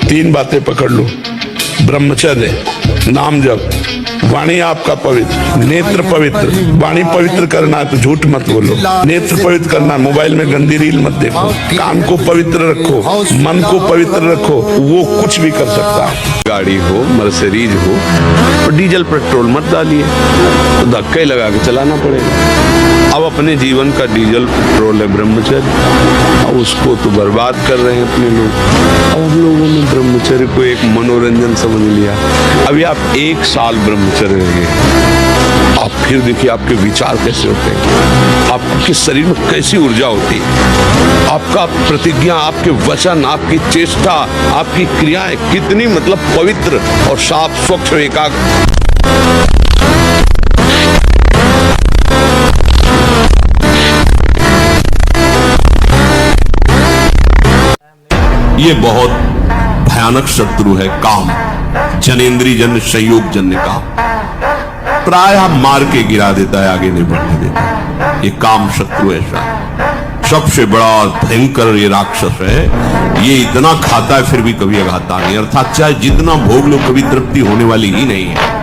तीन बातें पकड़ लो, ब्रह्मचर्य, नाम जप, वाणी आपका पवित्र, नेत्र पवित्र। वाणी पवित्र करना है तो झूठ मत बोलो, नेत्र पवित्र करना है, मोबाइल में गंदी रील मत देखो, कान को पवित्र रखो, मन को पवित्र रखो, वो कुछ भी कर सकता है। गाड़ी हो, मर्सिडीज हो, तो डीजल पेट्रोल मत डालिए, तो धक्का ही लगा के चलाना पड़ेगा। अब अपने जीवन का डीजल पेट्रोल है ब्रह्मचर्य, अब उसको तो बर्बाद कर रहे हैं अपने लोग। अब हम लोगों ने ब्रह्मचर्य को एक मनोरंजन समझ लिया। अभी आप 1 साल ब्रह्मचर्य रहिए, आप फिर देखिए आपके विचार कैसे होते हैं, आपके शरीर में कैसी ऊर्जा होती है, आपका प्रतिज्ञा, आपके वचन, आपकी चेष्टा, आपकी क्रियाएं कितनी मतलब पवित्र और साफ स्वच्छ एकाग्र। ये बहुत भयानक शत्रु है काम, जनेंद्रिय जन्य संयोग जन्य काम, प्रायः मार के गिरा देता है, आगे नहीं बढ़ने देता। ये काम शत्रु ऐसा सबसे बड़ा भयंकर ये राक्षस है। ये इतना खाता है फिर भी कभी अघाता नहीं, अर्थात चाहे जितना भोग लो कभी तृप्ति होने वाली ही नहीं है।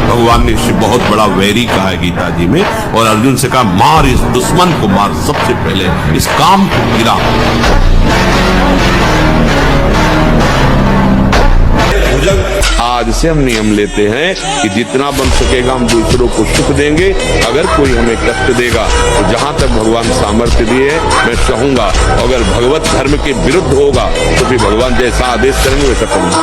भगवान ने इससे बहुत बड़ा वैरी कहा है गीता जी में, और अर्जुन से कहा मार इस दुश्मन को, मार सबसे पहले इस काम को गिरा। आज से हम नियम लेते हैं कि जितना बन सकेगा हम दूसरों को सुख देंगे। अगर कोई हमें कष्ट देगा तो जहां तक भगवान सामर्थ्य दिए मैं चाहूंगा, अगर भगवत धर्म के विरुद्ध होगा तो फिर भगवान जैसा आदेश करेंगे वैसा करूंगा।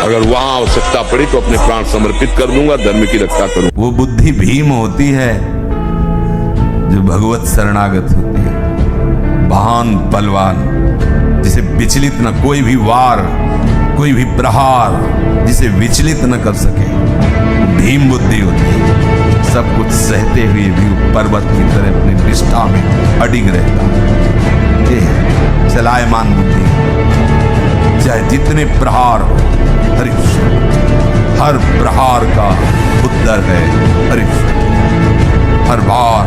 अगर वहां आवश्यकता पड़ी तो अपने प्राण समर्पित कर दूंगा, धर्म की रक्षा करूंगा। वो बुद्धि भीम होती है जो भगवत शरणागत होती है, महान बलवान, जिसे विचलित न कोई भी वार, कोई भी प्रहार जिसे विचलित न कर सके, भीम बुद्धि होती है। सब कुछ सहते हुए भी पर्वत की तरह अपनी निष्ठा में अडिग रहता। ये है चलायमान बुद्धि, चाहे जितने प्रहार हो हरीश्वर, हर प्रहार का उत्तर है हरीश्वर। हर बार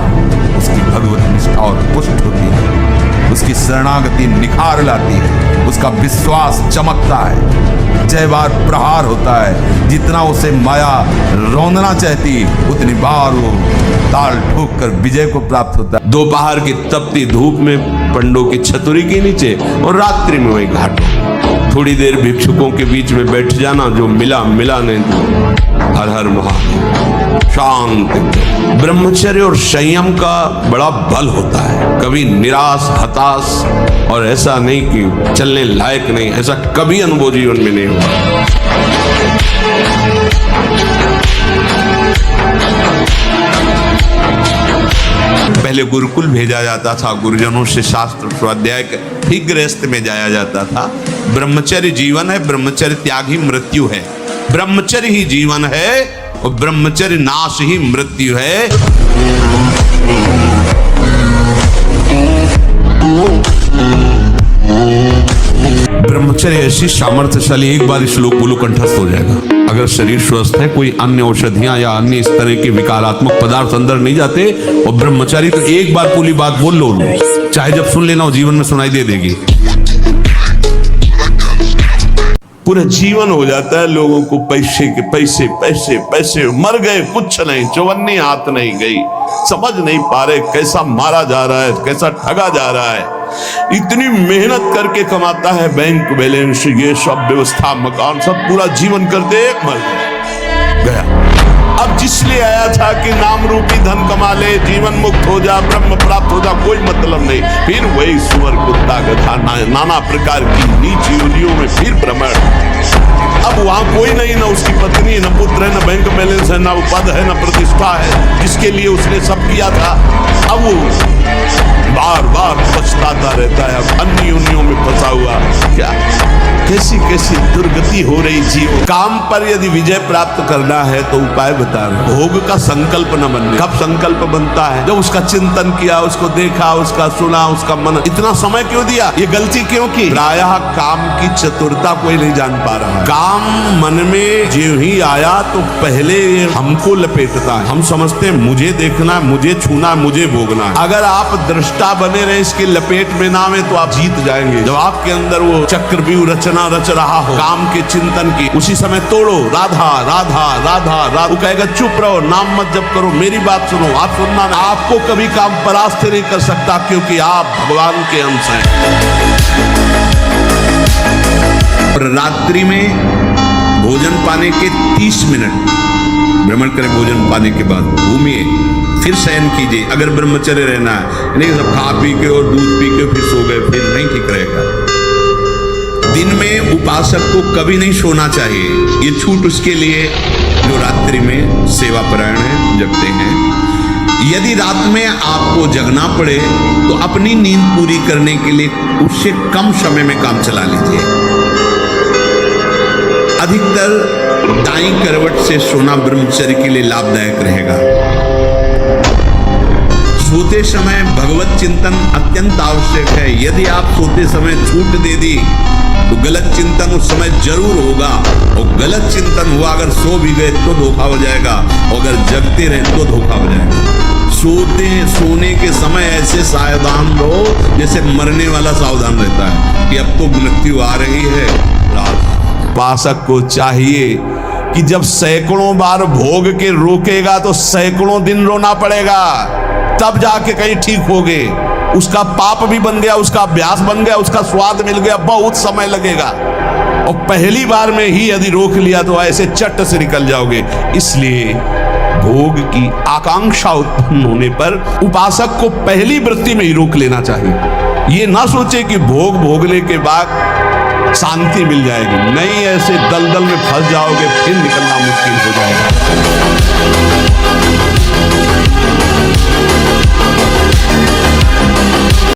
उसकी भगवत निष्ठा और पुष्ट होती है, उसकी शरणागति निखार लाती है, उसका विश्वास चमकता है। जय बार प्रहार होता है, जितना उसे माया रौंदना चाहती उतनी बार वो ताल ठोक कर विजय को प्राप्त होता है। दोपहर की तपती धूप में पंडों की छतरी के नीचे और रात्रि में वही घाट, थोड़ी देर भिक्षुकों के बीच में बैठ जाना, जो मिला मिला नहीं तो हर हर महादेव, शांत। ब्रह्मचर्य और संयम का बड़ा बल होता है, कभी निराश हताश और ऐसा नहीं कि चलने लायक नहीं, ऐसा कभी अनुभव जीवन में नहीं हुआ। पहले गुरुकुल भेजा जाता था, गुरुजनों से शास्त्र स्वाध्याय ठीक गृहस्थ में जाया जाता था। ब्रह्मचर्य जीवन है, ब्रह्मचर्य त्याग ही मृत्यु है, ब्रह्मचर्य ही जीवन है और ब्रह्मचर्य नाश ही मृत्यु है। ब्रह्मचर्य ऐसी सामर्थ्यशाली, एक बार श्लोक बोलो कंठस्थ हो जाएगा। अगर शरीर स्वस्थ है, कोई अन्य औषधियां या अन्य इस तरह के विकारात्मक पदार्थ अंदर नहीं जाते, और ब्रह्मचारी तो एक बार पूरी बात बोल लो, चाहे जब सुन लेना हो जीवन में सुनाई दे देगी। पूरा जीवन हो जाता है लोगों को पैसे के पैसे पैसे पैसे, मर गए कुछ नहीं, चौवन्नी हाथ नहीं गई, समझ नहीं पा रहे कैसा मारा जा रहा है, कैसा ठगा जा रहा है। इतनी मेहनत करके कमाता है, बैंक बैलेंस ये सब व्यवस्था मकान सब पूरा जीवन करते मर गया। अब जिसलिए आया था कि नाम रूपी धन कमा ले, जीवन मुक्त हो जा, ब्रह्म प्राप्त हो जा, कोई मतलब नहीं, फिर वही सुअर कुत्ता गधा नाना प्रकार की नीच योनियों में फिर भ्रमण। अब वहां कोई नहीं, ना उसकी पत्नी, न पुत्र है, न बैंक बैलेंस है, न पद है, न प्रतिष्ठा है, जिसके लिए उसने सब किया था। अब वो बार बार पछताता रहता है, अब अन्य योनियों में फंसा हुआ। क्या कैसी कैसी दुर्गति हो रही जीव। काम पर यदि विजय प्राप्त करना है तो उपाय बता रहे। भोग का संकल्प न बनने। कब संकल्प बनता है? जब उसका चिंतन किया, उसको देखा, उसका सुना, उसका मन। इतना समय क्यों दिया? ये गलती क्यों की? प्रायः काम की चतुरता कोई नहीं जान पा रहा है। काम मन में जो ही आया तो पहले हमको लपेटता है। हम समझते हैं मुझे देखना, मुझे छूना, मुझे भोगना। अगर आप दृष्टा बने रहे, इसके लपेट में ना में, तो आप जीत जाएंगे। जब आपके अंदर वो चक्रव्यूह रचना योजना रच रहा हो काम के चिंतन की, उसी समय तोड़ो राधा राधा राधा राधा। वो कहेगा चुप रहो, नाम मत जप करो, मेरी बात सुनो, आप सुनना नहीं। आपको कभी काम परास्त नहीं कर सकता, क्योंकि आप भगवान के अंश हैं। और रात्रि में भोजन पाने के 30 मिनट भ्रमण करें, भोजन पाने के बाद घूमिए, फिर शयन कीजिए। अगर ब्रह्मचर्य रहना है, नहीं सब खा पी के और दूध पी के फिर सो गए, फिर नहीं ठीक रहेगा। दिन में उपासक को कभी नहीं सोना चाहिए, ये छूट उसके लिए जो रात्रि में सेवा परायण है, जगते हैं। यदि रात में आपको जगना पड़े तो अपनी नींद पूरी करने के लिए उससे कम समय में काम चला लीजिए। अधिकतर दाईं करवट से सोना ब्रह्मचर्य के लिए लाभदायक रहेगा। सोते समय भगवत चिंतन अत्यंत आवश्यक है। यदि आप सोते समय छूट दे दी तो गलत चिंतन उस समय जरूर होगा, और गलत चिंतन हुआ अगर सो भी गए तो धोखा हो जाएगा, और अगर जगते रहे तो धोखा हो जाएगा। सोने के समय ऐसे सावधान रहो जैसे मरने वाला सावधान रहता है कि अब तो मृत्यु आ रही है। उपासक को चाहिए कि जब सैकड़ों बार भोग के रोकेगा तो सैकड़ों दिन रोना पड़ेगा, तब जाके कहीं ठीक होगे। उसका पाप भी बन गया, उसका अभ्यास बन गया, उसका स्वाद मिल गया, बहुत समय लगेगा। और पहली बार में ही यदि रोक लिया तो ऐसे चट से निकल जाओगे। इसलिए भोग की आकांक्षा उत्पन्न होने पर उपासक को पहली वृत्ति में ही रोक लेना चाहिए। ये ना सोचे कि भोग भोगने के बाद शांति मिल जाएगी, नहीं, ऐसे दलदल में फंस जाओगे, फिर निकलना मुश्किल हो जाएगा।